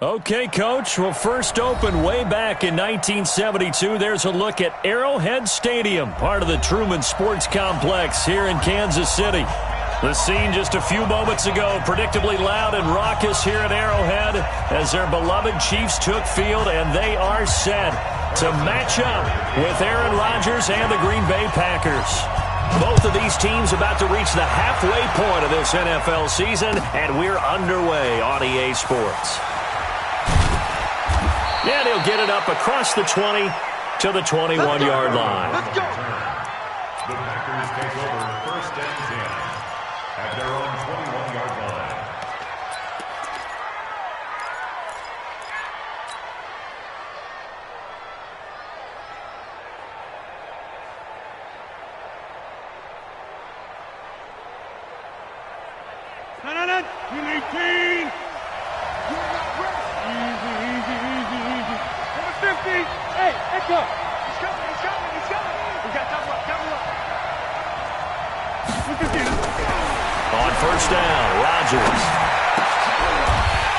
Okay, Coach. Well, first opened way back in 1972. There's a look at Arrowhead Stadium, part of the Truman Sports Complex here in Kansas City. The scene just a few moments ago, predictably loud and raucous here at Arrowhead as their beloved Chiefs took field, and they are set to match up with Aaron Rodgers and the Green Bay Packers. Both of these teams about to reach the halfway point of this NFL season, and we're underway on EA Sports. And he'll get it up across the 20 to the 21-yard line. Let's go. The Packers take over first and 10 at their own 21-yard line. Team 18. Easy. Number 50. Hey, let's go. He's coming. We got double up. On first down, Rodgers.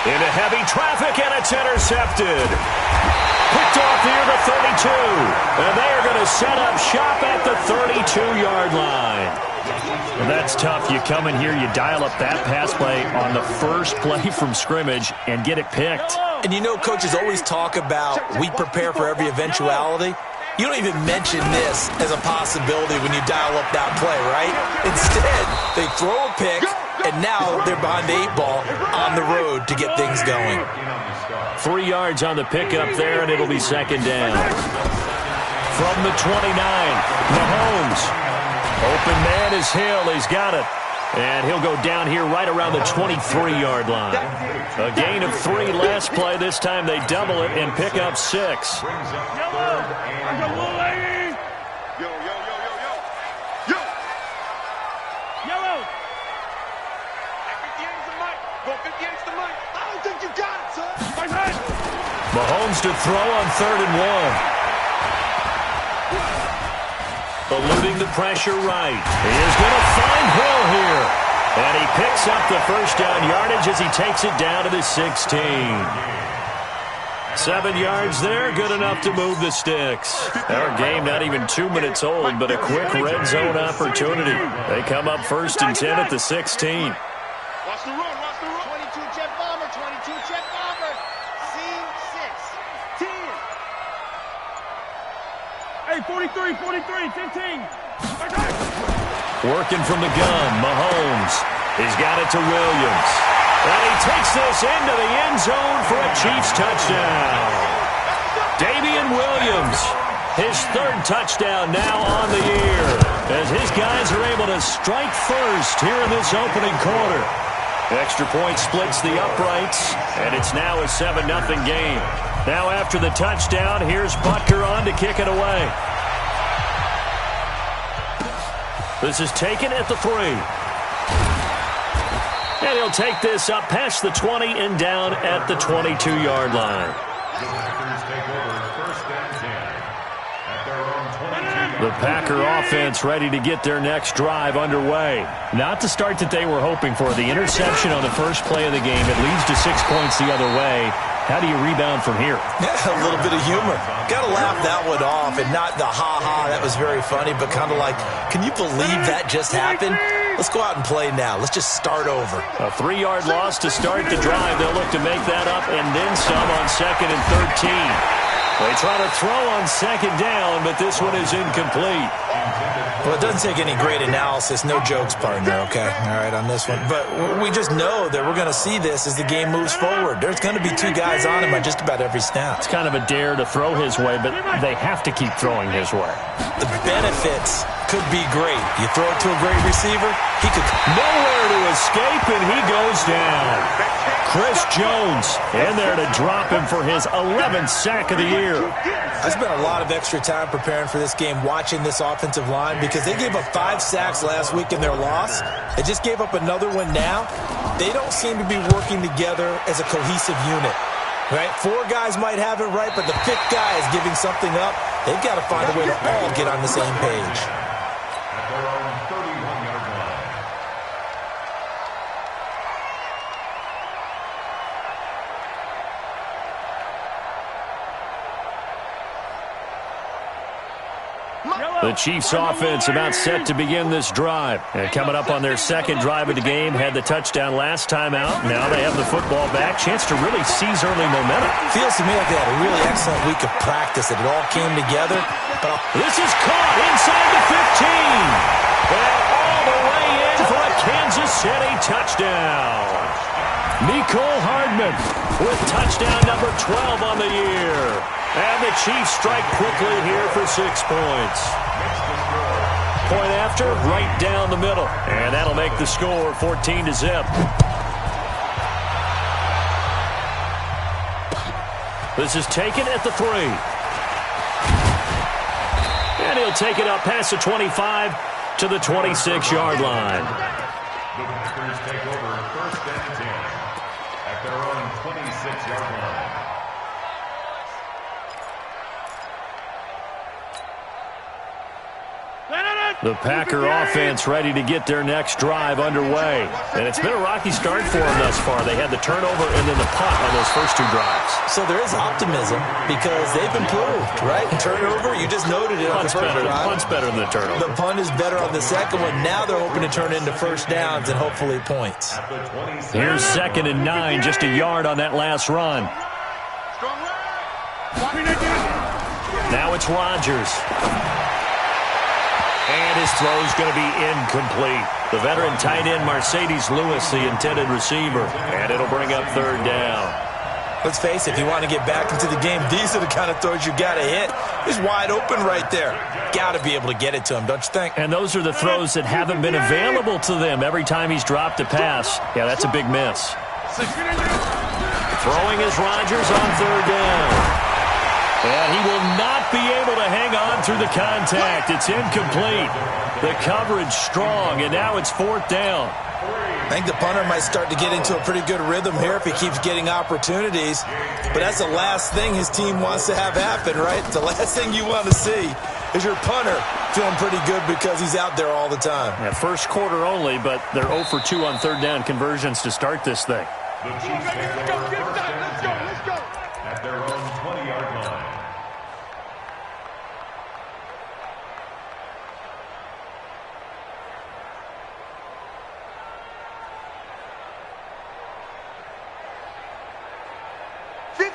Into heavy traffic, and it's intercepted. Picked off near the 32. And they are going to set up shop at the 32-yard line. And that's tough. You come in here, you dial up that pass play on the first play from scrimmage and get it picked. And you know, coaches always talk about we prepare for every eventuality. You don't even mention this as a possibility when you dial up that play, right? Instead, they throw a pick, and now they're behind the 8 ball on the road to get things going. 3 yards on the pickup there, and it'll be second down. From the 29, Mahomes. Open man is Hill. He's got it. And he'll go down here right around the 23-yard line. A gain of 3 last play. This time they double it and pick up 6. Yo. Yellow. 58's the mic. Go 58's the mic. I don't think you got it, son. Mahomes to throw on 3rd and 1. Eluding the pressure right. He is going to find Hill here. And he picks up the first down yardage as he takes it down to the 16. 7 yards there, good enough to move the sticks. Our game not even 2 minutes old, but a quick red zone opportunity. They come up first and 10 at the 16. Watch the run. 22 jet bomber. C6. 10. Hey, 43, 15. Working from the gun, Mahomes. He's got it to Williams. And he takes this into the end zone for a Chiefs touchdown. Damian Williams, his 3rd touchdown now on the year, as his guys are able to strike first here in this opening quarter. Extra point splits the uprights, and it's now a 7-0 game. Now after the touchdown, here's Butker on to kick it away. This is taken at the 3. And he'll take this up past the 20 and down at the 22-yard line. The Packers take over first and 10 at their own 22. The Packer offense ready to get their next drive underway. Not the start that they were hoping for. The interception on the first play of the game. It leads to 6 points the other way. How do you rebound from here? Yeah, a little bit of humor. Got to laugh that one off, and not the ha-ha, that was very funny, but kind of like, can you believe that just happened? Let's go out and play now. Let's just start over. A 3-yard loss to start the drive. They'll look to make that up and then some on 2nd and 13. They try to throw on 2nd down, but this one is incomplete. Well, it doesn't take any great analysis. No jokes, partner, okay? All right, on this one. But we just know that we're going to see this as the game moves forward. There's going to be 2 guys on him on just about every snap. It's kind of a dare to throw his way, but they have to keep throwing his way. The benefits could be great. You throw it to a great receiver, he could... Nowhere to escape, and he goes down. Chris Jones in there to drop him for his 11th sack of the year. I spent a lot of extra time preparing for this game, watching this offensive line, because they gave up 5 sacks last week in their loss. They just gave up another one now. They don't seem to be working together as a cohesive unit. Right? 4 guys might have it right, but the 5th guy is giving something up. They've got to find a way to all get on the same page. At their own 31-yard line. The Chiefs offense about set to begin this drive. And coming up on their second drive of the game, had the touchdown last time out. Now they have the football back. Chance to really seize early momentum. Feels to me like they had a really excellent week of practice. It all came together. But this is caught inside the 15. And all the way in for a Kansas City touchdown. Nicole Hardman with touchdown number 12 on the year. And the Chiefs strike quickly here for 6 points. Point after, right down the middle. And that'll make the score 14-0. This is taken at the 3. And he'll take it up past the 25 to the 26-yard line. The Packers take over first and 10 at their own 26-yard line. The Packer offense ready to get their next drive underway. And it's been a rocky start for them thus far. They had the turnover and then the punt on those first 2 drives. So there is optimism because they've improved, right? Turnover, you just noted it on the first drive. Punt's better than the turnover. The punt is better on the second one. Now they're hoping to turn into first downs and hopefully points. Here's 2nd and 9, just a yard on that last run. Now it's Rodgers. And his throw's going to be incomplete. The veteran tight end Mercedes Lewis, the intended receiver. And it'll bring up 3rd down. Let's face it, if you want to get back into the game, these are the kind of throws you got to hit. He's wide open right there. Got to be able to get it to him, don't you think? And those are the throws that haven't been available to them every time he's dropped a pass. Yeah, that's a big miss. Throwing is Rodgers on 3rd down. And he will not be able to hang on through the contact. It's incomplete. The coverage strong, and now it's 4th down. I think the punter might start to get into a pretty good rhythm here if he keeps getting opportunities. But that's the last thing his team wants to have happen, right? The last thing you want to see is your punter feeling pretty good because he's out there all the time. Yeah, first quarter only, but they're 0 for 2 on 3rd down conversions to start this thing. The Chiefs take over first and 10 at their own 20-yard line.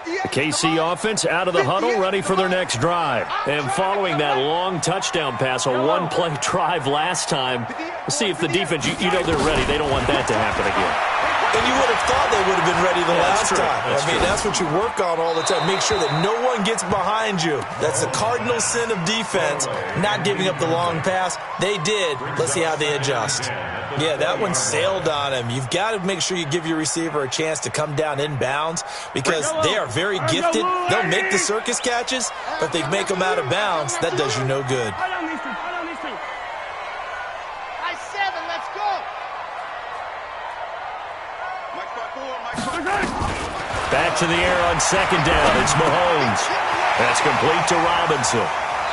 The KC offense out of the huddle, ready for their next drive. And following that long touchdown pass, a one-play drive last time, we'll see if the defense, you know they're ready. They don't want that to happen again. And you would have thought they would have been ready the last time. That's what you work on all the time. Make sure that no one gets behind you. That's the cardinal sin of defense, not giving up the long pass. They did. Let's see how they adjust. Yeah, that one sailed on him. You've got to make sure you give your receiver a chance to come down inbounds because they are very gifted. They'll make the circus catches, but if they make them out of bounds, that does you no good. Back to the air on 2nd down. It's Mahomes. That's complete to Robinson.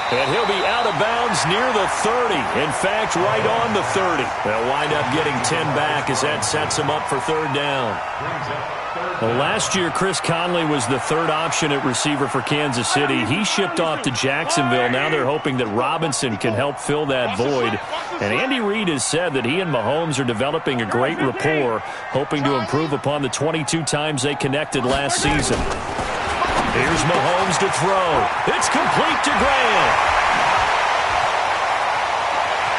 And he'll be out of bounds near the 30. In fact, right on the 30. They'll wind up getting 10 back as that sets him up for 3rd down. Well, last year, Chris Conley was the 3rd option at receiver for Kansas City. He shipped off to Jacksonville. Now they're hoping that Robinson can help fill that void. And Andy Reid has said that he and Mahomes are developing a great rapport, hoping to improve upon the 22 times they connected last season. Here's Mahomes to throw. It's complete to Grant.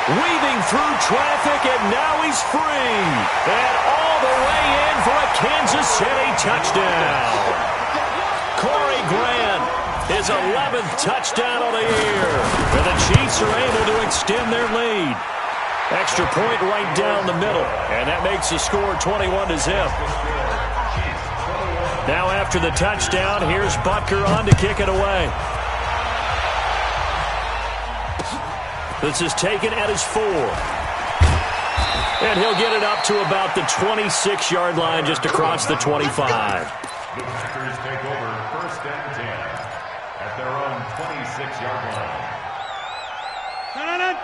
Weaving through traffic, and now he's free. And all the way in for a Kansas City touchdown. Corey Grant, his 11th touchdown of the year. And the Chiefs are able to extend their lead. Extra point right down the middle. And that makes the score 21-0. Now after the touchdown, here's Butker on to kick it away. This is taken at his 4. And he'll get it up to about the 26-yard line just across the 25. The Packers take over first and 10 at their own 26-yard line.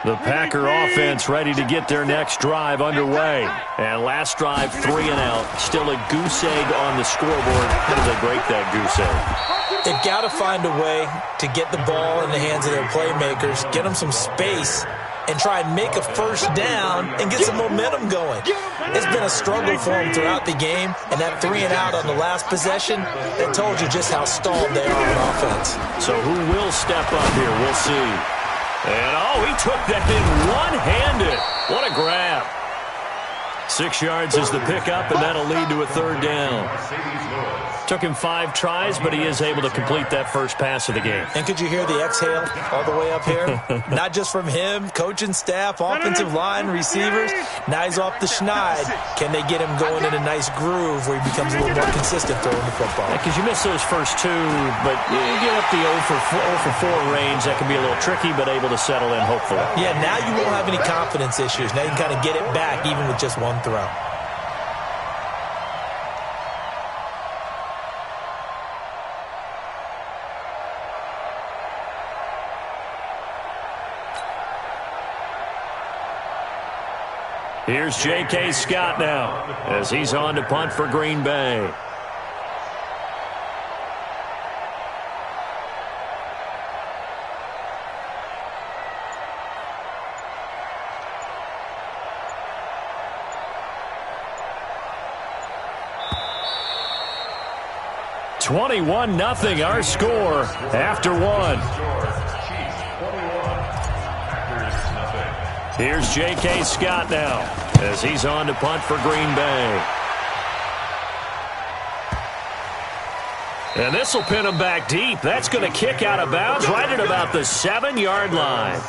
The Packer offense ready to get their next drive underway. And last drive, 3 and out. Still a goose egg on the scoreboard. How do they break that goose egg? They've got to find a way to get the ball in the hands of their playmakers, get them some space, and try and make a first down and get some momentum going. It's been a struggle for them throughout the game, and that 3 and out on the last possession, that told you just how stalled they are on offense. So who will step up here? We'll see. And, he took that in one-handed. What a grab. 6 yards is the pickup, and that'll lead to a third down. Took him 5 tries, but he is able to complete that first pass of the game. And could you hear the exhale all the way up here? Not just from him, coaching staff, offensive line, receivers. Now he's off the schneid. Can they get him going in a nice groove where he becomes a little more consistent throwing the football? Because you miss those first 2, but you get up the 0 for 4 range. That can be a little tricky, but able to settle in, hopefully. Yeah, now you won't have any confidence issues. Now you can kind of get it back even with just one throw. Here's J.K. Scott now as he's on to punt for Green Bay. "21-0 our score after 1. Here's J.K. Scott now as he's on to punt for Green Bay. And this will pin him back deep. That's going to kick out of bounds right at about the 7-yard line.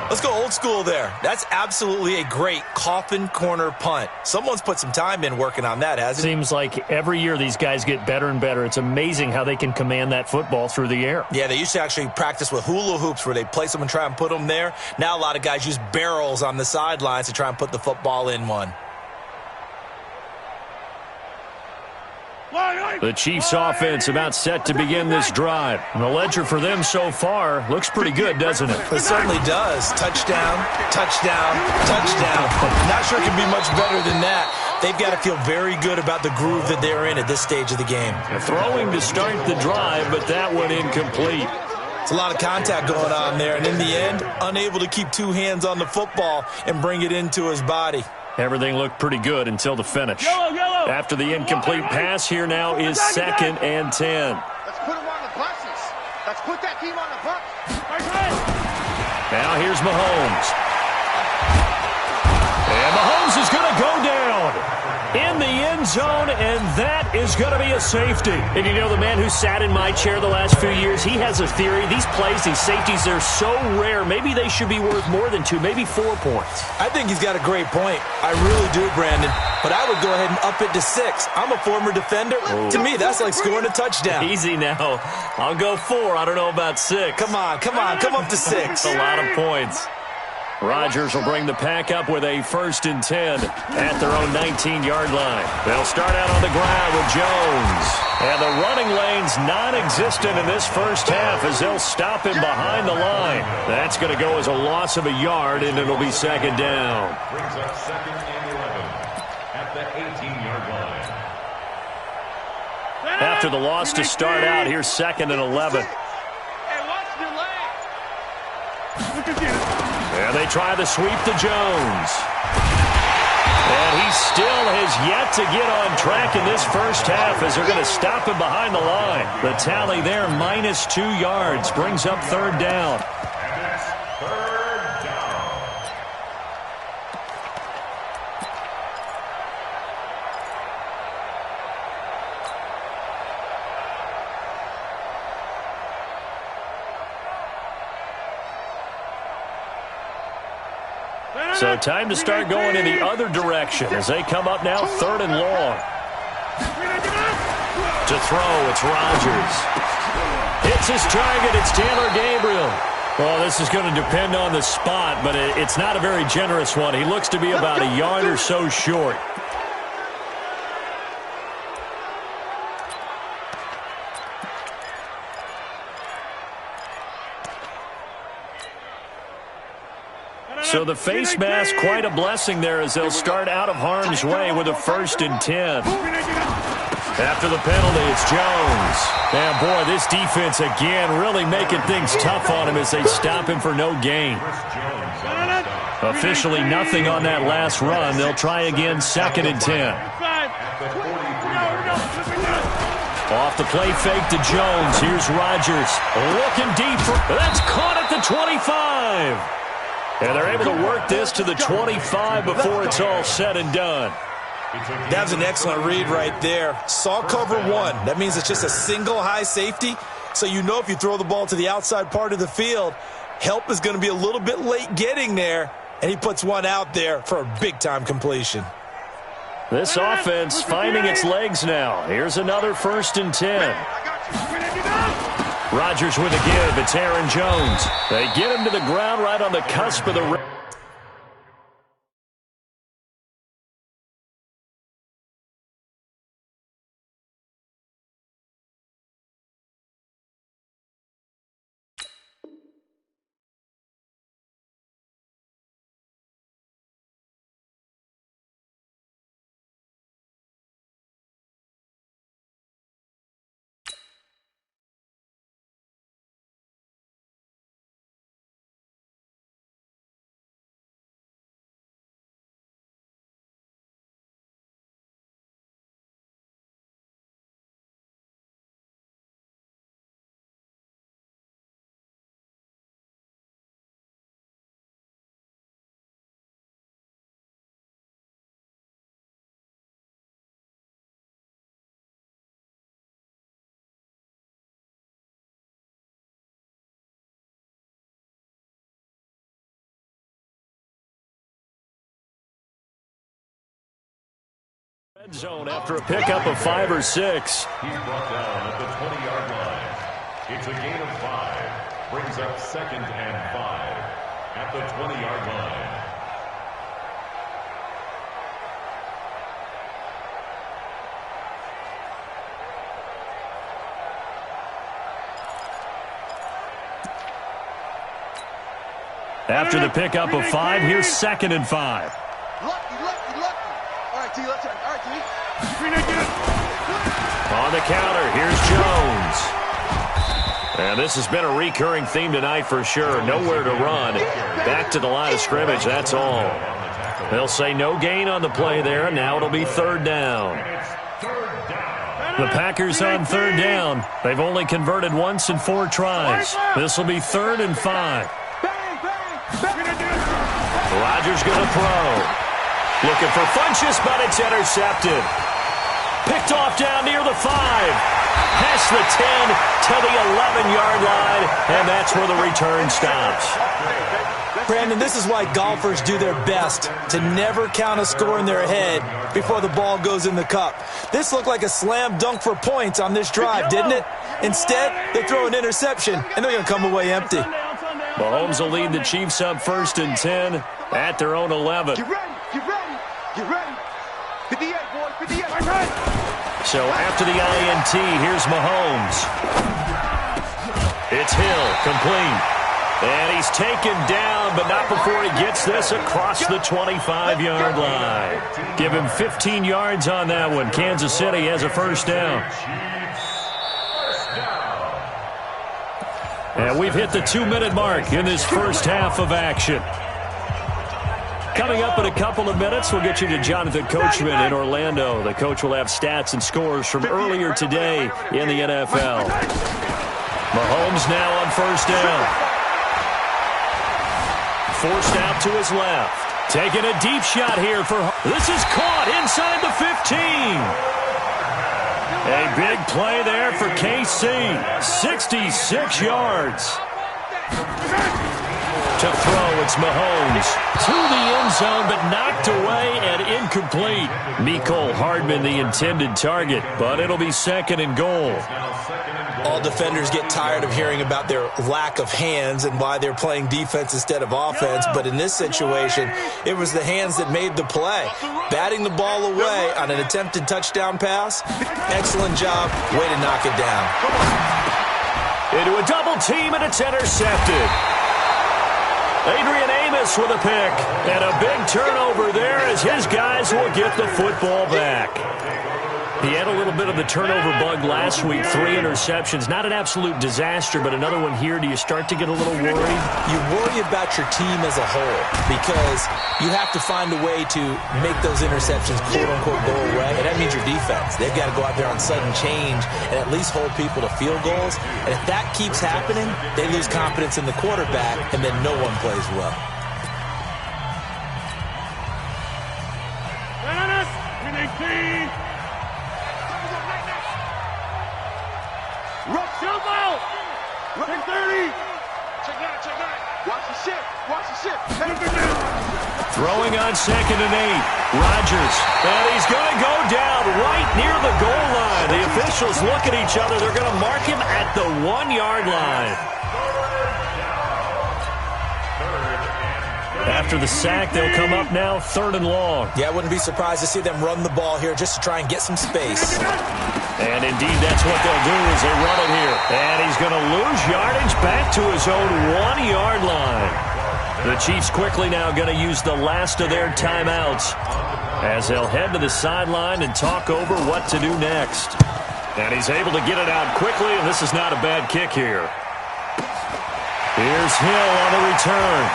Let's go old school there. That's absolutely a great coffin corner punt. Someone's put some time in working on that, hasn't it? Seems like every year these guys get better and better. It's amazing how they can command that football through the air. Yeah, they used to actually practice with hula hoops where they place them and try and put them there. Now a lot of guys use barrels on the sidelines to try and put the football in one. The Chiefs offense about set to begin this drive. And the ledger for them so far looks pretty good, doesn't it? It certainly does. Touchdown, touchdown, touchdown. Not sure it can be much better than that. They've got to feel very good about the groove that they're in at this stage of the game. Throwing to start the drive, but that one incomplete. It's a lot of contact going on there, and in the end, unable to keep 2 hands on the football and bring it into his body. Everything looked pretty good until the finish. After the incomplete pass, here now is 2nd and 10. Let's put him on the buses. Let's put that team on the bus. Now here's Mahomes. And Mahomes is going to go down in the end zone, and that is going to be a safety. And you know, the man who sat in my chair the last few years, he has a theory. These plays, these safeties, they're so rare. Maybe they should be worth more than 2, maybe 4 points. I think he's got a great point. I really do, Brandon. But I would go ahead and up it to 6. I'm a former defender. To me, that's like scoring a touchdown. Easy now. I'll go 4. I don't know about 6. Come on. Come up to 6. That's a lot of points. Rodgers will bring the pack up with a 1st and 10 at their own 19-yard line. They'll start out on the ground with Jones. And the running lane's non-existent in this first half as they'll stop him behind the line. That's going to go as a loss of a yard, and it'll be 2nd down. Brings up 2nd and 11 at the 18-yard line. After the loss to start out, here's 2nd and 11. And they try the sweep to Jones. And he still has yet to get on track in this first half as they're going to stop him behind the line. The tally there, minus 2 yards, brings up 3rd down. And it's 3rd down. So time to start going in the other direction as they come up now 3rd and long. To throw, it's Rodgers. Hits his target, it's Taylor Gabriel. Well, this is going to depend on the spot, but it's not a very generous one. He looks to be about a yard or so short. So the face mask, quite a blessing there as they'll start out of harm's way with a 1st and 10. After the penalty, it's Jones. And, boy, this defense again really making things tough on him as they stop him for no gain. Officially nothing on that last run. They'll try again, 2nd and 10. Off the play fake to Jones. Here's Rodgers looking deep. That's caught at the 25. And they're able to work this to the 25 before it's all said and done. That was an excellent read right there. Saw cover 1. That means it's just a single high safety. So you know if you throw the ball to the outside part of the field, help is going to be a little bit late getting there. And he puts one out there for a big-time completion. This offense finding its legs now. Here's another 1st and 10. Rodgers with a give. It's Aaron Jones. They get him to the ground right on the cusp of the red zone after a pickup of 5 or 6. He's brought down at the 20-yard line. It's a gain of 5. Brings up 2nd and 5 at the 20-yard line. After the pickup of 5, here's 2nd and 5. Lucky. All right, T, let's all right, T. On the counter, here's Jones. And this has been a recurring theme tonight for sure. Nowhere to run. Back to the line of scrimmage, that's all. They'll say no gain on the play there, and now it'll be 3rd down. The Packers on 3rd down. They've only converted once in 4 tries. This will be 3rd and 5. Rodgers going to throw. Looking for Funchess, but it's intercepted. Picked off down near the 5. Past the 10 to the 11-yard line, and that's where the return stops. Brandon, this is why golfers do their best to never count a score in their head before the ball goes in the cup. This looked like a slam dunk for points on this drive, didn't it? Instead, they throw an interception, and they're going to come away empty. Mahomes will lead the Chiefs up 1st and 10 at their own 11. Get ready. 58, boy, 58. So after the INT, here's Mahomes. It's Hill, complete. And he's taken down, but not before he gets this across the 25-yard line. Give him 15 yards on that one. Kansas City has a 1st down. And we've hit the 2-minute mark in this first half of action. Coming up in a couple of minutes, we'll get you to Jonathan Coachman in Orlando. The coach will have stats and scores from earlier today in the NFL. Mahomes now on 1st down. Forced out to his left. Taking a deep shot here for... This is caught inside the 15. A big play there for KC. 66 yards. To throw, it's Mahomes. To the end zone, but knocked away and incomplete. Mecole Hardman, the intended target, but it'll be 2nd and goal. All defenders get tired of hearing about their lack of hands and why they're playing defense instead of offense, but in this situation, it was the hands that made the play. Batting the ball away on an attempted touchdown pass, excellent job, way to knock it down. Into a double team, and it's intercepted. Adrian Amos with a pick. And a big turnover there as his guys will get the football back. He had a little bit of the turnover bug last week, 3 interceptions. Not an absolute disaster, but another one here. Do you start to get a little worried? You worry about your team as a whole because you have to find a way to make those interceptions, quote-unquote, go away. And that means your defense. They've got to go out there on sudden change and at least hold people to field goals. And if that keeps happening, they lose confidence in the quarterback, and then no one plays well. Check 30. Check that. Watch the ship. Throwing on 2nd and 8. Rodgers. And he's going to go down right near the goal line. The officials look at each other. They're going to mark him at the 1-yard line. After the sack, they'll come up now 3rd and long. Yeah, I wouldn't be surprised to see them run the ball here just to try and get some space. And indeed, that's what they'll do as they run it here. And he's going to lose yardage back to his own 1-yard line. The Chiefs quickly now going to use the last of their timeouts as they'll head to the sideline and talk over what to do next. And he's able to get it out quickly, and this is not a bad kick here. Here's Hill on the return.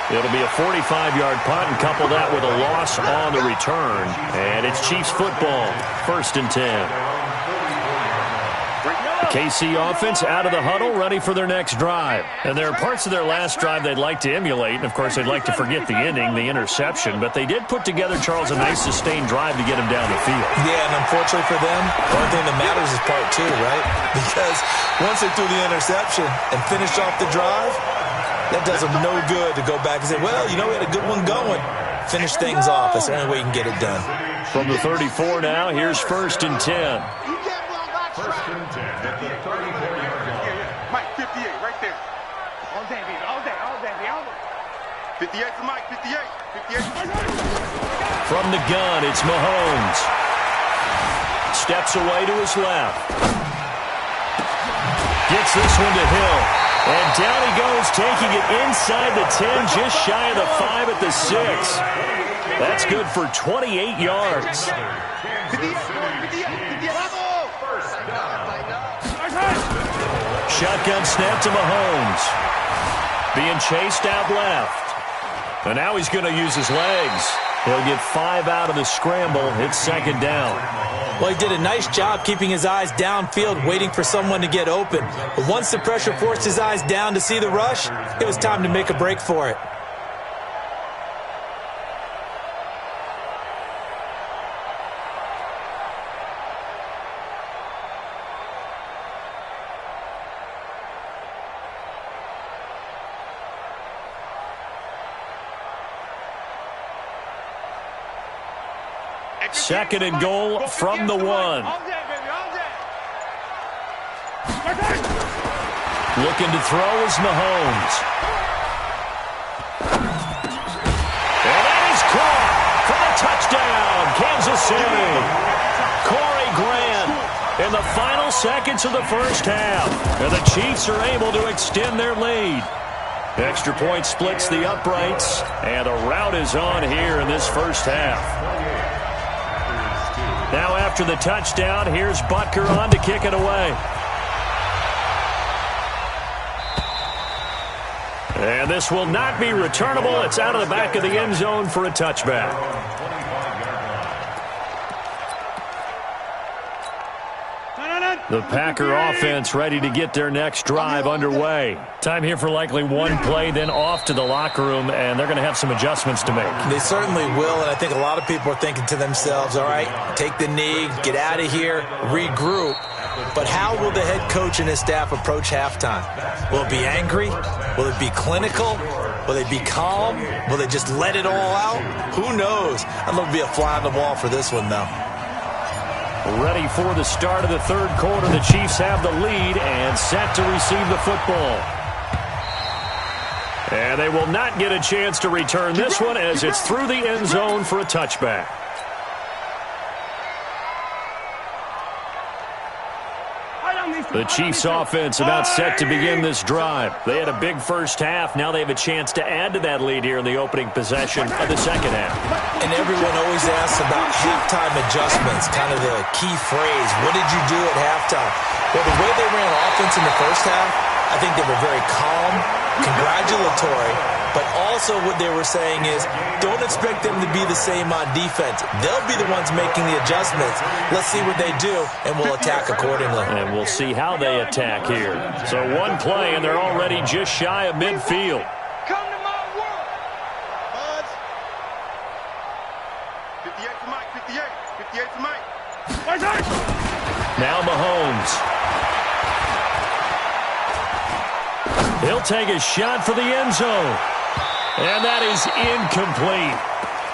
It'll be a 45-yard punt and couple that with a loss on the return. And it's Chiefs football, 1st and 10. The KC offense out of the huddle, ready for their next drive. And there are parts of their last drive they'd like to emulate. And, of course, they'd like to forget the ending, the interception. But they did put together, Charles, a nice sustained drive to get him down the field. Yeah, and unfortunately for them, the only thing that matters is part 2, right? Because once they threw the interception and finished off the drive, that does them no good to go back and say, well, you know, we had a good one going. Finish things off. That's the only way you can get it done. From the 34 now, here's 1st and 10. First and 10 at the 34-yard line. Mike, 58, right there. All day, baby. All day. 58 for Mike, 58. From the gun, it's Mahomes. Steps away to his left. Gets this one to Hill. And down he goes, taking it inside the 10, just shy of the 5 at the 6. That's good for 28 yards. Shotgun snap to Mahomes. Being chased out left. And now he's going to use his legs. He'll get 5 out of the scramble. It's 2nd down. Well, he did a nice job keeping his eyes downfield, waiting for someone to get open. But once the pressure forced his eyes down to see the rush, it was time to make a break for it. Second and goal from the 1. Looking to throw is Mahomes. And that is caught for the touchdown, Kansas City. Corey Grant in the final seconds of the first half. And the Chiefs are able to extend their lead. Extra point splits the uprights, and the rout is on here in this first half. Now after the touchdown, here's Butker on to kick it away. And this will not be returnable. It's out of the back of the end zone for a touchback. The Packer offense ready to get their next drive underway. Time here for likely one play, then off to the locker room, and they're going to have some adjustments to make. They certainly will, and I think a lot of people are thinking to themselves, all right, take the knee, get out of here, regroup. But how will the head coach and his staff approach halftime? Will it be angry? Will it be clinical? Will they be calm? Will they just let it all out? Who knows? I'd love to be a fly on the wall for this one, though. Ready for the start of the third quarter. The Chiefs have the lead and set to receive the football. And they will not get a chance to return this one as it's through the end zone for a touchback. Right on these The Chiefs offense about set to begin this drive. They had a big first half. Now they have a chance to add to that lead here in the opening possession of the second half. And everyone always asks about halftime adjustments, kind of the key phrase. What did you do at halftime? Well, the way they ran offense in the first half, I think they were very calm, congratulatory, but also what they were saying is don't expect them to be the same on defense. They'll be the ones making the adjustments. Let's see what they do, and we'll attack accordingly. And we'll see how they attack here. So one play, and they're already just shy of midfield. Come to my world. Buzz. 58 to Mike, 58. 58 to Mike. Now Mahomes. He'll take a shot for the end zone. And that is incomplete.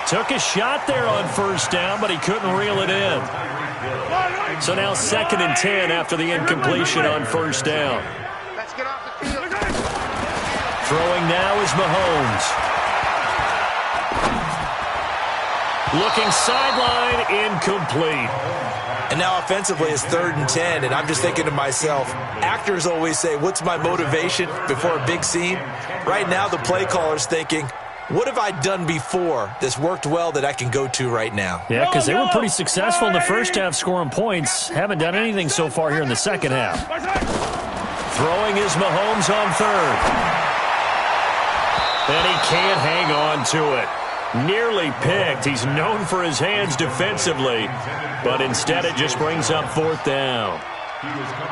Took a shot there on first down, but he couldn't reel it in. So now 2nd and 10 after the incompletion on first down. Let's get off the field. Throwing now is Mahomes. Looking sideline, incomplete. And now offensively it's 3rd and 10, and I'm just thinking to myself, actors always say, what's my motivation before a big scene? Right now the play caller's thinking, what have I done before that's worked well that I can go to right now? Yeah, because they were pretty successful in the first half scoring points. Haven't done anything so far here in the second half. Throwing is Mahomes on 3rd. And he can't hang on to it. Nearly picked. He's known for his hands defensively, but instead it just brings up 4th down.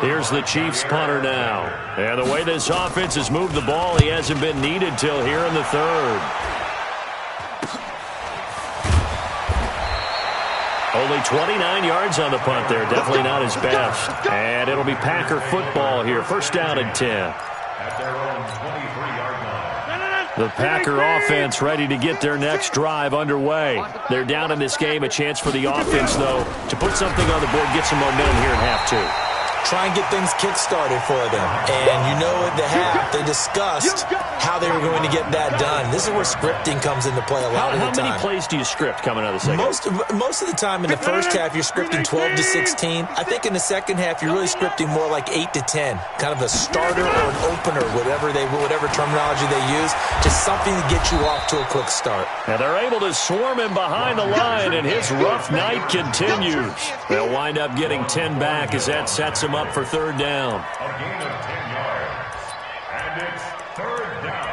Here's the Chiefs punter now. And the way this offense has moved the ball, he hasn't been needed till here in the 3rd. Only 29 yards on the punt there. Definitely not his best. And it'll be Packer football here. 1st down and 10. At their own 23-yard line. The Packer offense ready to get their next drive underway. They're down in this game. A chance for the offense, though, to put something on the board, get some momentum here in half 2. Try and get things kick-started for them. And you know at the half, they discussed how they were going to get that done. This is where scripting comes into play a lot of the time. How many plays do you script coming out of the second half? Most of the time in the first half, you're scripting 12 to 16. I think in the second half, you're really scripting more like 8 to 10. Kind of a starter or an opener, whatever terminology they use. Just something to get you off to a quick start. And they're able to swarm him behind the line, and his rough night continues. They'll wind up getting 10 back as that sets him up for 3rd down. A gain of 10 yards. And it's 3rd down.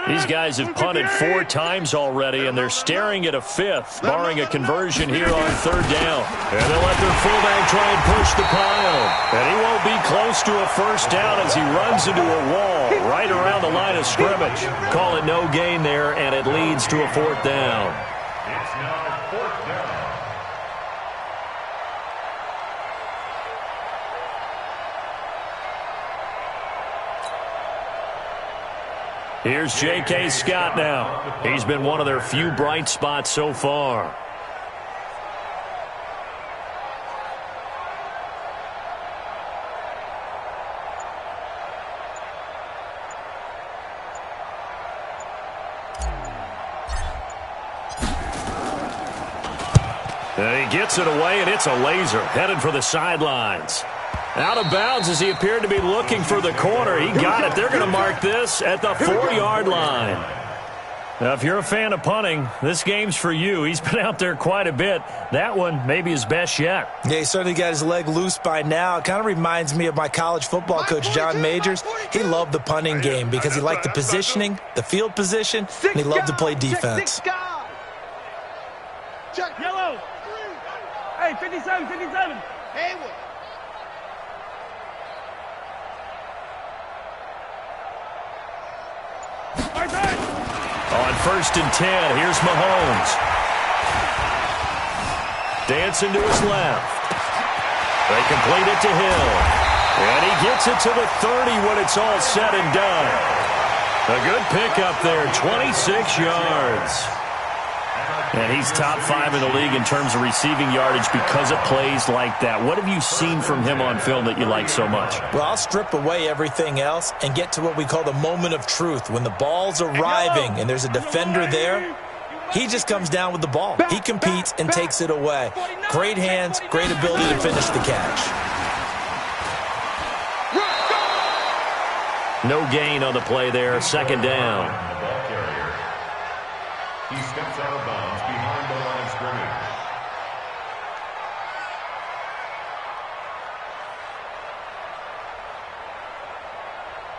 These guys have punted 4 times already, and they're staring at a 5th, barring a conversion here on 3rd down. And they'll let their fullback try and push the pile. And he won't be close to a 1st down as he runs into a wall right around the line of scrimmage. Call it no gain there, and it leads to a 4th down. It's now 4th down. Here's J.K. Scott now. He's been one of their few bright spots so far. And he gets it away, and it's a laser headed for the sidelines. Out of bounds as he appeared to be looking for the corner. He got it. They're going to mark this at the 4-yard line. Now, if you're a fan of punting, this game's for you. He's been out there quite a bit. That one may be his best yet. Yeah, he certainly got his leg loose by now. It kind of reminds me of my college football coach, John Majors. He loved the punting game because he liked the positioning, the field position, and he loved to play defense. Check yellow. Hey, 57, 57. Haywood. On 1st and 10, here's Mahomes. Dancing to his left. They complete it to Hill. And he gets it to the 30 when it's all said and done. A good pickup there, 26 yards. And he's top 5 in the league in terms of receiving yardage because of plays like that. What have you seen from him on film that you like so much? Well, I'll strip away everything else and get to what we call the moment of truth. When the ball's arriving and there's a defender there, He just comes down with the ball. He competes and takes it away. Great hands, great ability to finish the catch. No gain on the play there, second down. The ball carrier. He steps out of bounds behind the line of scrimmage.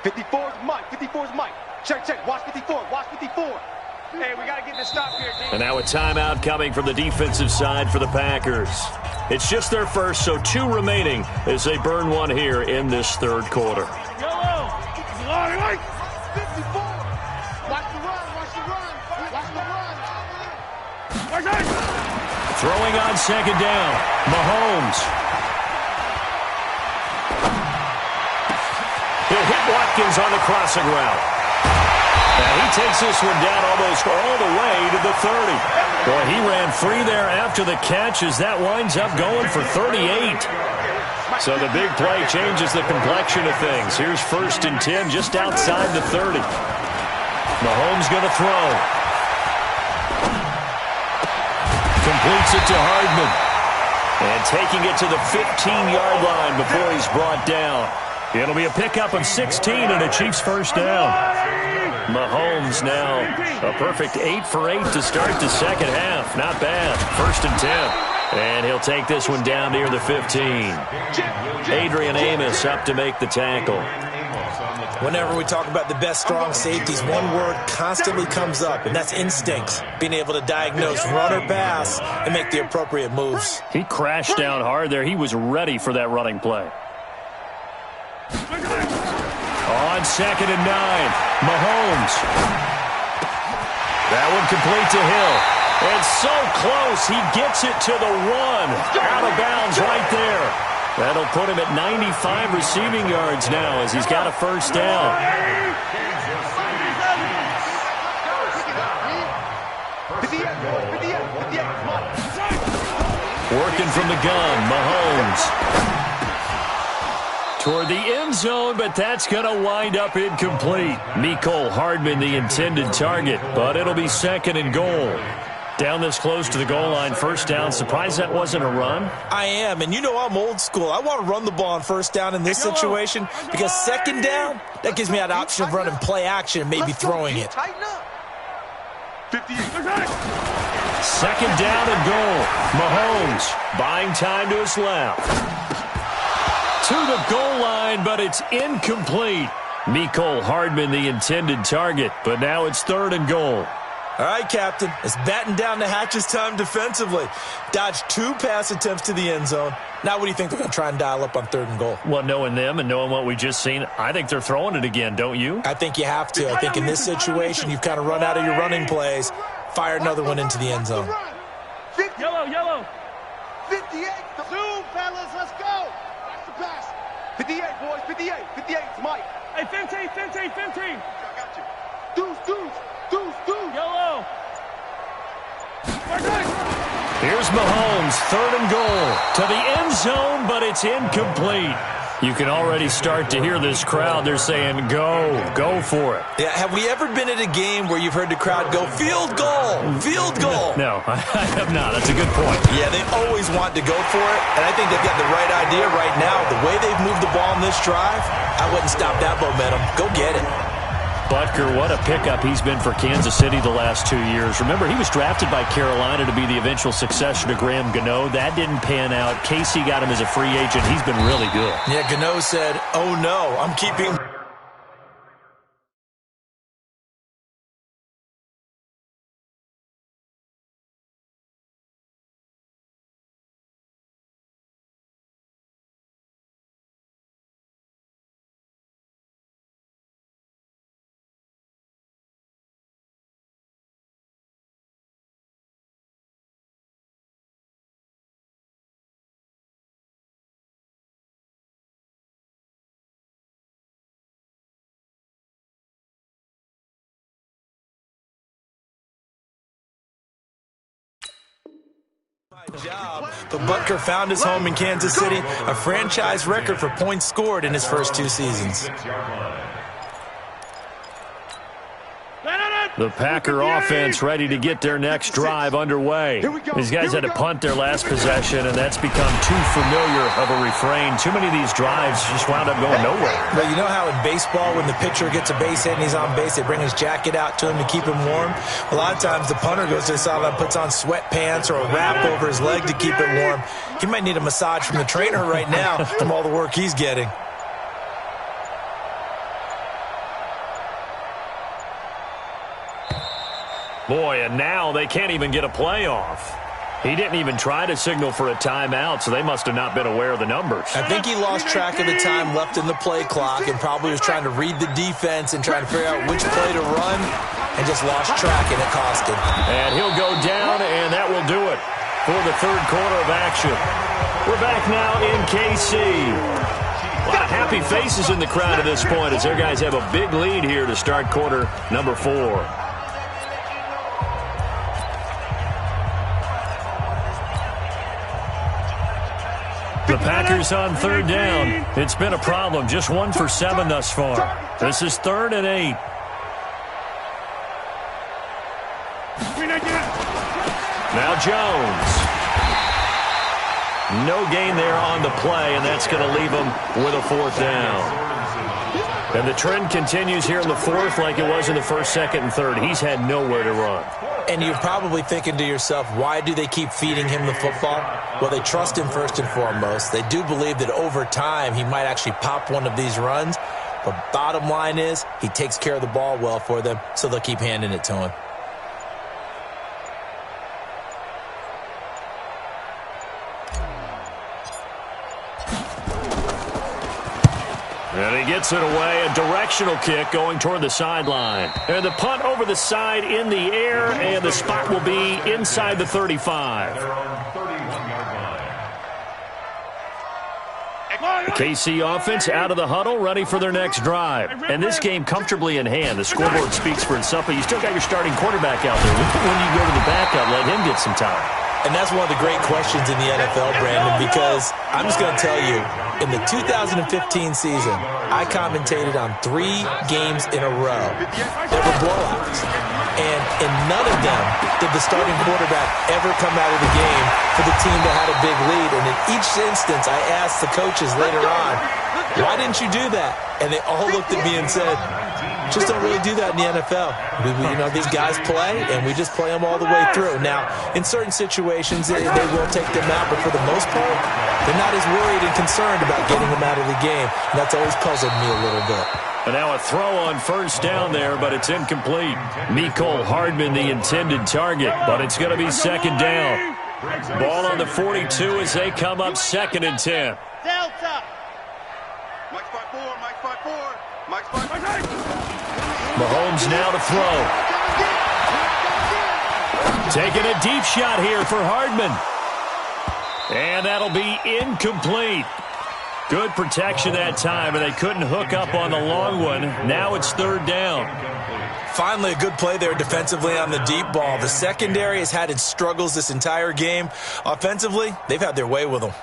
'54's Mike. 54's Mike. Check. Watch 54. Watch 54. Hey, we got to get this stop here, team. And now a timeout coming from the defensive side for the Packers. It's just their first, so 2 remaining as they burn one here in this third quarter. Yellow. Mike. 54. Watch the run. Watch the run. Watch the run. Watch it. Throwing on second down, Mahomes. He'll hit Watkins on the crossing route. And he takes this one down almost all the way to the 30. Boy, he ran free there after the catch as that winds up going for 38. So the big play changes the complexion of things. Here's 1st and 10 just outside the 30. Mahomes going to throw. Completes it to Hardman. And taking it to the 15-yard line before he's brought down. It'll be a pickup of 16 and a Chiefs first down. Mahomes now a perfect 8 for 8 to start the second half. Not bad. 1st and 10. And he'll take this one down near the 15. Adrian Amos up to make the tackle. Whenever we talk about the best strong safeties, one word constantly comes up, and that's instincts. Being able to diagnose run or pass and make the appropriate moves. He crashed down hard there. He was ready for that running play. On 2nd and 9, Mahomes. That one complete to Hill. And so close, he gets it to the 1. Out of bounds right there. That'll put him at 95 receiving yards now as he's got a first down. Working from the gun, Mahomes. Toward the end zone, but that's going to wind up incomplete. Mecole Hardman, the intended target, but it'll be 2nd and goal. Down this close to the goal line, first down. Surprised that wasn't a run? I am, and you know I'm old school. I want to run the ball on first down in this situation because 2nd down, that gives me that option of running play action and maybe throwing it. 58. 2nd down and goal. Mahomes buying time to his left. To the goal line, but it's incomplete. Mecole Hardman, the intended target, but now it's 3rd and goal. All right, Captain, it's batten down the hatches time defensively. Dodged 2 pass attempts to the end zone. Now what do you think they're going to try and dial up on 3rd and goal? Well, knowing them and knowing what we just seen, I think they're throwing it again, don't you? I think you have to. I think in this situation, you've kind of run out of your running plays. Fire another one into the end zone. Yellow. 58. Zoom, fellas, let's go. That's the pass. 58, boys, 58. 58, it's Mike. Hey, 15. I got you. Deuce. Yellow. Here's Mahomes, 3rd and goal. To the end zone, but it's incomplete. You can already start to hear this crowd. They're saying, go for it. Yeah, have we ever been at a game where you've heard the crowd go, field goal? No, I have not. That's a good point. Yeah, they always want to go for it, and I think they've got the right idea right now. The way they've moved the ball in this drive, I wouldn't stop that momentum. Go get it. Butker, what a pickup he's been for Kansas City the last 2 years. Remember, he was drafted by Carolina to be the eventual successor to Graham Gano. That didn't pan out. Casey got him as a free agent. He's been really good. Yeah, Gano said, oh no, I'm keeping... job, but Butker found his home in Kansas City, a franchise record for points scored in his first 2 seasons. The Packer offense ready to get their next drive underway. These guys had to punt their last possession, and that's become too familiar of a refrain. Too many of these drives just wound up going nowhere. But you know how in baseball, when the pitcher gets a base hit and he's on base, they bring his jacket out to him to keep him warm? A lot of times the punter goes to the sideline, puts on sweatpants or a wrap over his leg to keep it warm. He might need a massage from the trainer right now from all the work he's getting. Boy, and now they can't even get a playoff. He didn't even try to signal for a timeout, so they must have not been aware of the numbers. I think he lost track of the time left in the play clock and probably was trying to read the defense and trying to figure out which play to run and just lost track, and it cost him. And he'll go down, and that will do it for the third quarter of action. We're back now in KC. A lot of happy faces in the crowd at this point as their guys have a big lead here to start quarter number 4. The Packers on third down. It's been a problem. Just 1 for 7 thus far. This is 3rd and 8. Now Jones. No gain there on the play, and that's going to leave him with a 4th down. And the trend continues here in the 4th like it was in the 1st, 2nd, and 3rd. He's had nowhere to run. And you're probably thinking to yourself, why do they keep feeding him the football? Well, they trust him first and foremost. They do believe that over time he might actually pop one of these runs. But bottom line is he takes care of the ball well for them, so they'll keep handing it to him. And he gets it away, a directional kick going toward the sideline. And the punt over the side in the air, and the spot will be inside the 35. The KC offense out of the huddle, ready for their next drive. And this game comfortably in hand. The scoreboard speaks for itself, but you still got your starting quarterback out there. When you go to the backup, let him get some time. And that's one of the great questions in the NFL, Brandon, because I'm just going to tell you, in the 2015 season, I commentated on 3 games in a row. There were blowouts. And in none of them did the starting quarterback ever come out of the game for the team that had a big lead. And in each instance, I asked the coaches later on, why didn't you do that? And they all looked at me and said, just don't really do that in the NFL. You know, these guys play, and we just play them all the way through. Now, in certain situations, they will take them out, but for the most part, they're not as worried and concerned about getting them out of the game. And that's always puzzled me a little bit. And now a throw on first down there, but it's incomplete. Mecole Hardman, the intended target, but it's going to be 2nd down. Ball on the 42 as they come up 2nd and 10. Delta. Mike's 5-4, Mike's 5-4, Mike's 5-4. Mahomes now to throw. Taking a deep shot here for Hardman. And that'll be incomplete. Good protection that time, and they couldn't hook up on the long one. Now it's 3rd down. Finally, a good play there defensively on the deep ball. The secondary has had its struggles this entire game. Offensively, they've had their way with them.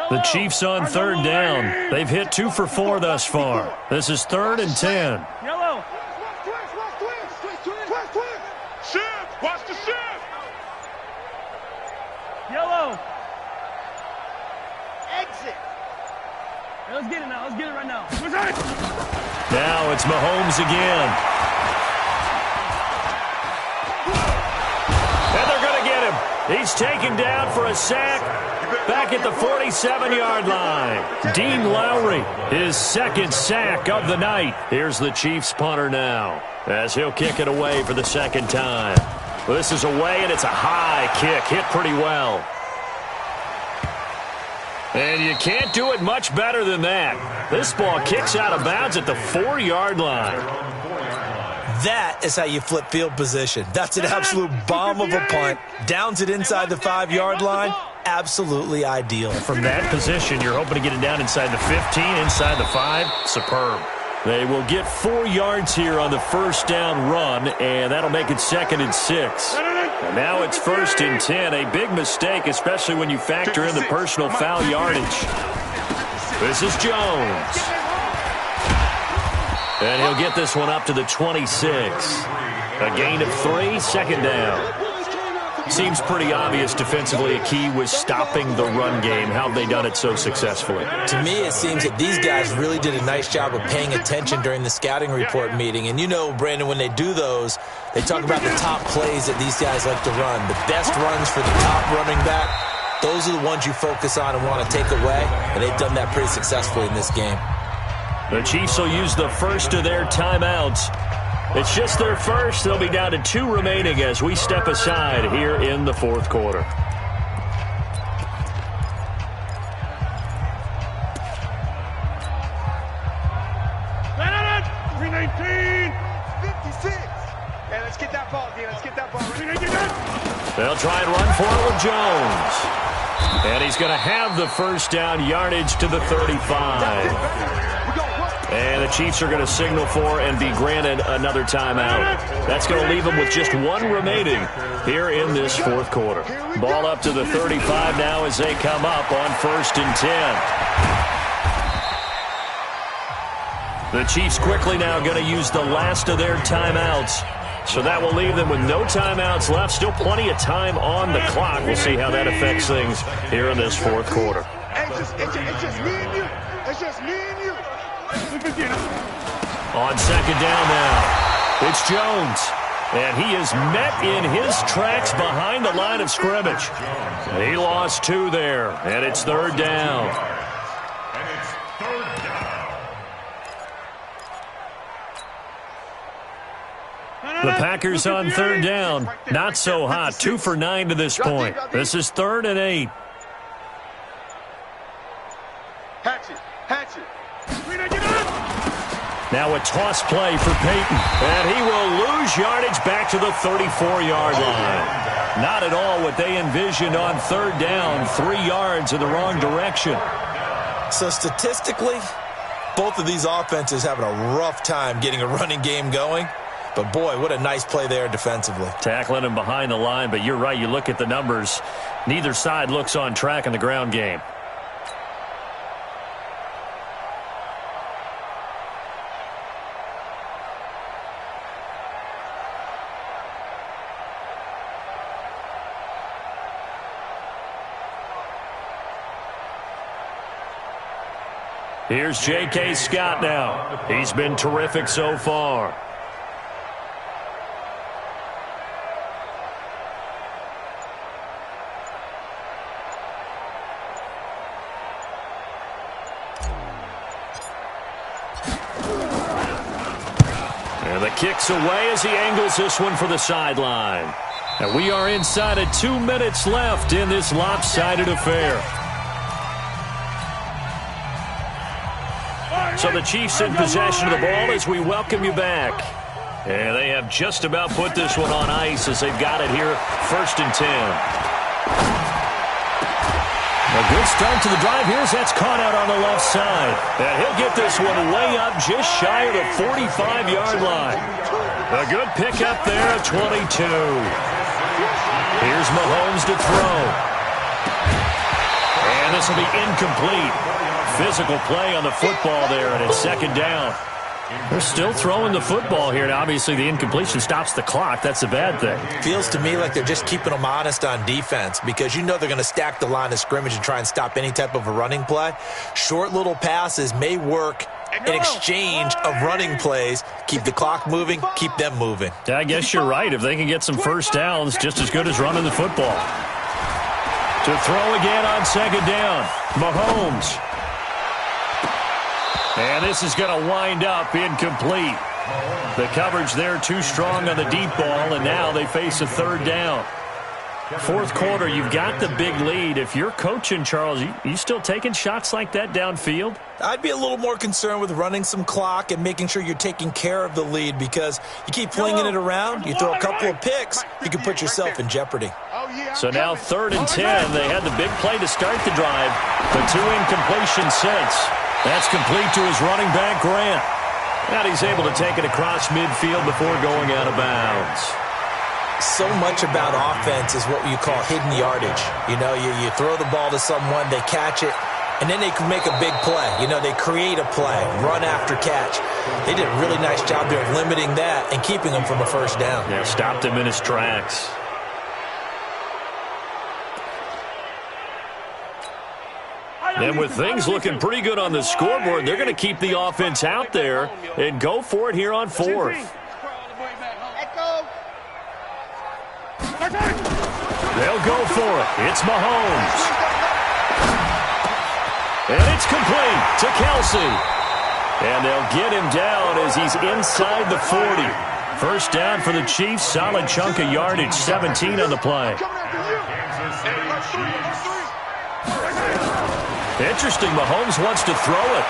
The Chiefs on 3rd down. They've hit 2 for 4 thus far. This is 3rd and 10. Yellow. Shift. Watch the shift. Yellow. Exit. Let's get it now. Let's get it right now. Now it's Mahomes again. And they're going to get him. He's taken down for a sack. Back at the 47-yard line. Dean Lowry, his 2nd sack of the night. Here's the Chiefs punter now as he'll kick it away for the 2nd time. Well, this is away, and it's a high kick. Hit pretty well. And you can't do it much better than that. This ball kicks out of bounds at the 4-yard line. That is how you flip field position. That's an absolute bomb of a punt. Downs it inside the 5-yard line. Absolutely ideal. From that position, you're hoping to get it down inside the 15, inside the 5. Superb. They will get 4 yards here on the first down run, and that'll make it 2nd and 6. And now it's 1st and 10. A big mistake, especially when you factor in the personal foul yardage. This is Jones. And he'll get this one up to the 26. A gain of 3, second down. Seems pretty obvious defensively a key was stopping the run game. How have they done it so successfully? To me, it seems that these guys really did a nice job of paying attention during the scouting report meeting. And you know, Brandon, when they do those, they talk about the top plays that these guys like to run. The best runs for the top running back, those are the ones you focus on and want to take away. And they've done that pretty successfully in this game. The Chiefs will use the first of their timeouts. It's just their first. They'll be down to 2 remaining as we step aside here in the fourth quarter. Hey, let's get that ball, D. Let's get that ball. They'll try and run for it with Jones. And he's going to have the first down, yardage to the 35. And the Chiefs are going to signal for and be granted another timeout. That's going to leave them with just 1 remaining here in this fourth quarter. Ball up to the 35 now as they come up on 1st and 10. The Chiefs quickly now going to use the last of their timeouts. So that will leave them with no timeouts left. Still plenty of time on the clock. We'll see how that affects things here in this fourth quarter. It's just me and you. It's just me and you. On second down now, it's Jones. And he is met in his tracks behind the line of scrimmage. He lost 2 there, and it's 3rd down. And it's 3rd down. The Packers on 3rd down. Not so hot. 2 for 9 to this point. This is 3rd and 8. Hatchet. Now a toss play for Peyton. And he will lose yardage back to the 34-yard line. Not at all what they envisioned on 3rd down. 3 yards in the wrong direction. So statistically, both of these offenses having a rough time getting a running game going. But, boy, what a nice play there defensively. Tackling him behind the line, but you're right. You look at the numbers. Neither side looks on track in the ground game. Here's J.K. Scott now. He's been terrific so far. And the kick's away as he angles this one for the sideline. And we are inside of 2 minutes left in this lopsided affair. So the Chiefs in possession of the ball as we welcome you back. And they have just about put this one on ice as they've got it here, 1st and 10. A good start to the drive here as that's caught out on the left side. And he'll get this one way up just shy of the 45-yard line. A good pickup there at 22. Here's Mahomes to throw. And this will be incomplete. Physical play on the football there, and it's 2nd down. They're still throwing the football here, and obviously the incompletion stops the clock. That's a bad thing. Feels to me like they're just keeping them honest on defense because you know they're going to stack the line of scrimmage and try and stop any type of a running play. Short little passes may work in exchange of running plays. Keep the clock moving, keep them moving. Yeah, I guess you're right. If they can get some first downs, just as good as running the football. To throw again on 2nd down, Mahomes. And this is going to wind up incomplete. The coverage there too strong on the deep ball, and now they face a 3rd down. 4th quarter, you've got the big lead. If you're coaching, Charles, you still taking shots like that downfield? I'd be a little more concerned with running some clock and making sure you're taking care of the lead because you keep flinging it around, you throw a couple of picks, you can put yourself in jeopardy. So now 3rd and 10. They had the big play to start the drive, but 2 incompletions since. That's complete to his running back, Grant. And he's able to take it across midfield before going out of bounds. So much about offense is what you call hidden yardage. You know, you throw the ball to someone, they catch it, and then they can make a big play. You know, they create a play, run after catch. They did a really nice job there of limiting that and keeping him from a first down. Yeah, stopped him in his tracks. And with things looking pretty good on the scoreboard, they're going to keep the offense out there and go for it here on fourth. They'll go for it. It's Mahomes. And it's complete to Kelsey. And they'll get him down as he's inside the 40. First down for the Chiefs. Solid chunk of yardage. 17 on the play. Interesting. Mahomes wants to throw it.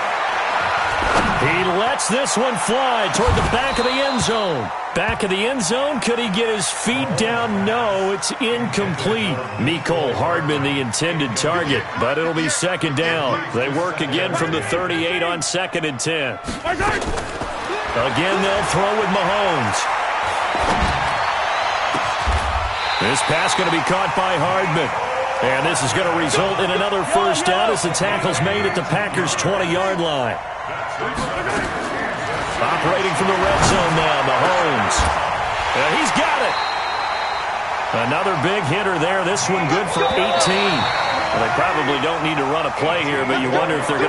He lets this one fly toward the back of the end zone. Back of the end zone. Could he get his feet down? No, it's incomplete. Mecole Hardman, the intended target, but it'll be second down. They work again from the 38 on 2nd and 10. Again, they'll throw with Mahomes. This pass going to be caught by Hardman. And this is going to result in another first down as the tackle's made at the Packers' 20-yard line. Operating from the red zone now, Mahomes. And he's got it. Another big hitter there. This one good for 18. Well, they probably don't need to run a play here, but you wonder if they're going to